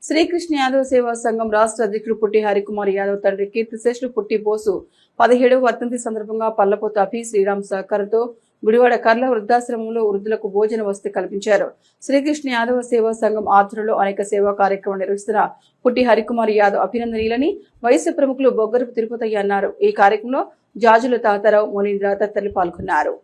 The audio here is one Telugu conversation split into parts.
శ్రీకృష్ణ యాదవ్ సేవా సంఘం రాష్ట్ర అధ్యక్షుడు పుట్టి హరికుమార్ యాదవ్ తండ్రి కీర్తిశేషులు పుట్టి బోసు 17వ వర్ధంతి సందర్భంగా పల్లపోతు అభి శ్రీరామ్ సహకారంతో గుడివాడ కర్ల వృద్ధాశ్రమంలో వృద్ధులకు భోజన వసతి కల్పించారు. శ్రీకృష్ణ యాదవ సేవా సంఘం ఆధ్వర్యంలో అనేక సేవా కార్యక్రమాలు నిర్వహిస్తున్న పుట్టి హరికుమార్ యాదవ్ అభినందనీయులని వైశ్య ప్రముఖులు బొగ్గరపు తిరుపతయ్య అన్నారు. ఈ కార్యక్రమంలో జాజుల తాతారావు, మునీంద్ర తదితరులు పాల్గొన్నారు.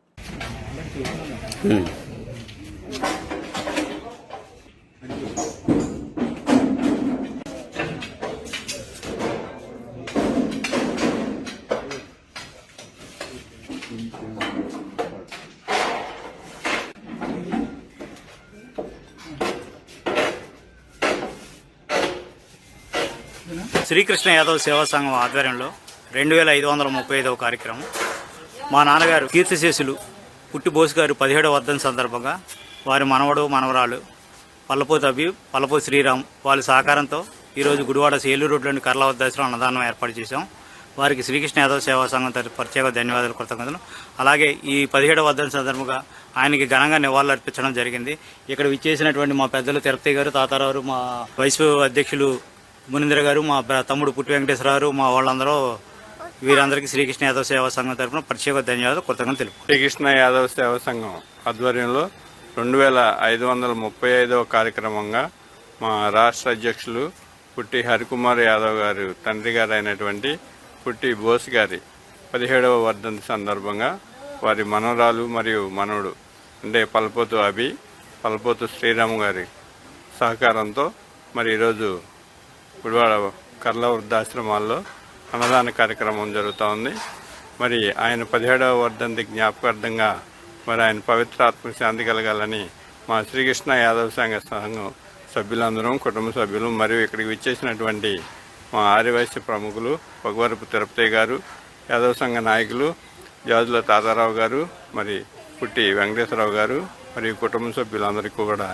శ్రీకృష్ణ యాదవ్ సేవా సంఘం ఆధ్వర్యంలో 2535వ కార్యక్రమం మా నాన్నగారు కీర్తిశేషులు పుట్టి బోసు గారు 17వ వర్ధంతి సందర్భంగా వారి మనవడు మనవరాలు పల్లపోతు అభి, పల్లపోతు శ్రీరామ్ వాళ్ళ సహకారంతో ఈరోజు గుడివాడ ఏలూరు రోడ్లోని కర్ల వద్దాశ్రమం అన్నదానం ఏర్పాటు చేశాం. వారికి శ్రీకృష్ణ యాదవ్ సేవా సంఘం తరఫు ప్రత్యేక ధన్యవాదాలు, కృతజ్ఞతలు. అలాగే ఈ 17వ వర్ధంతి సందర్భంగా ఆయనకి ఘనంగా నివాళులు అర్పించడం జరిగింది. ఇక్కడ విచ్చేసినటువంటి మా పెద్దలు తిరుపతి గారు, తాతారావు, మా వైశ్వ అధ్యక్షులు మునీంద్ర గారు, మా తమ్ముడు పుట్టి వెంకటేశ్వరరావు, మా వాళ్ళందరూ వీరందరికీ శ్రీకృష్ణ యాదవ్ సేవా సంఘం తరఫున ప్రత్యేక ధన్యవాదాలు, కృతజ్ఞతలు తెలుపు. శ్రీకృష్ణ యాదవ్ సేవా సంఘం ఆధ్వర్యంలో 2535వ కార్యక్రమంగా మా రాష్ట్ర అధ్యక్షులు పుట్టి హరికుమార్ యాదవ్ గారు తండ్రి గారు అయినటువంటి పుట్టి బోస్ గారి 17వ వర్ధంతి సందర్భంగా వారి మనవరాలు మరియు మనవడు అంటే పల్లపోతు అభి, పల్లపోతు శ్రీరామ్ గారి సహకారంతో మరి ఈరోజు గుడివాడ కర్ల వృద్ధాశ్రమాల్లో అన్నదాన కార్యక్రమం జరుగుతూ ఉంది. మరి ఆయన 17వ వర్ధంతి జ్ఞాపకార్థంగా మరి ఆయన పవిత్ర ఆత్మకు శాంతి కలగాలని మా శ్రీకృష్ణ యాదవ్ సంఘం సభ్యులందరం, కుటుంబ సభ్యులు మరియు ఇక్కడికి విచ్చేసినటువంటి మా ఆర్యవైశ్య ప్రముఖులు బొగ్గరపు తిరుపతి గారు, యాదవ్ సంఘ నాయకులు జాజుల తాతారావు గారు, మరి పుట్టి వెంకటేశ్వరరావు గారు మరియు కుటుంబ సభ్యులందరికీ కూడా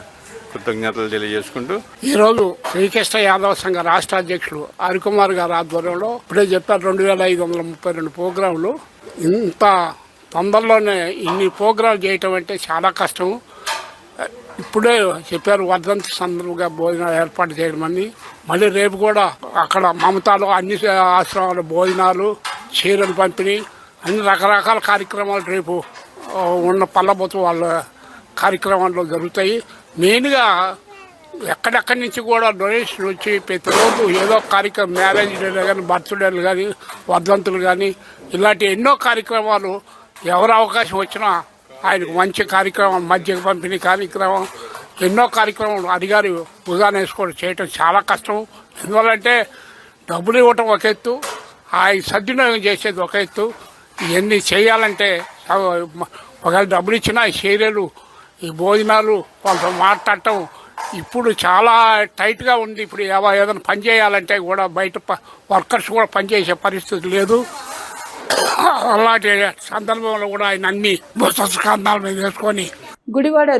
కృతజ్ఞతలు తెలియజేసుకుంటూ ఈరోజు శ్రీకృష్ణ యాదవ్ సంఘ రాష్ట్ర అధ్యక్షులు హరికుమార్ గారి ఆధ్వర్యంలో ఇప్పుడే చెప్పారు 2532 ప్రోగ్రాంలు. ఇంత తొందరలోనే ఇన్ని ప్రోగ్రాంలు చేయటం అంటే చాలా కష్టం. ఇప్పుడే చెప్పారు వర్ధంతి సందర్భంగా భోజనాలు ఏర్పాటు చేయడమని. మళ్ళీ రేపు కూడా అక్కడ మమతాలో అన్ని ఆశ్రమాలు భోజనాలు, చీరలు పంపిణీ, అన్ని రకరకాల కార్యక్రమాలు రేపు ఉన్న పల్లబోతు వాళ్ళ కార్యక్రమాల్లో జరుగుతాయి. మెయిన్గా ఎక్కడెక్కడి నుంచి కూడా డొనేషన్ వచ్చి ప్రతిరోజు ఏదో కార్యక్రమం, మ్యారేజ్ డేలు కానీ, బర్త్డేలు కానీ, వర్ధంతులు కానీ, ఇలాంటి ఎన్నో కార్యక్రమాలు ఎవరు అవకాశం వచ్చినా ఆయనకు మంచి కార్యక్రమం, మధ్య పంపిణీ కార్యక్రమం, ఎన్నో కార్యక్రమాలు అడిగారు భుజాన వేసుకోవడం చేయటం చాలా కష్టం. ఎందువల్లంటే డబ్బులు ఇవ్వటం ఒక ఎత్తు, ఆయన సద్వినియోగం చేసేది ఒక ఎత్తు. ఇవన్నీ చేయాలంటే ఒకవేళ డబ్బులు ఇచ్చినా చర్యలు, ఈ భోజనాలు, వాళ్ళతో మాట్లాడటం ఇప్పుడు చాలా టైట్గా ఉంది. ఇప్పుడు ఏదైనా పని చేయాలంటే కూడా బయట వర్కర్స్ కూడా పనిచేసే పరిస్థితి లేదు. అలాంటి సందర్భంలో కూడా ఆయన అన్ని స్కంధాల మీద వేసుకొని గుడివాడ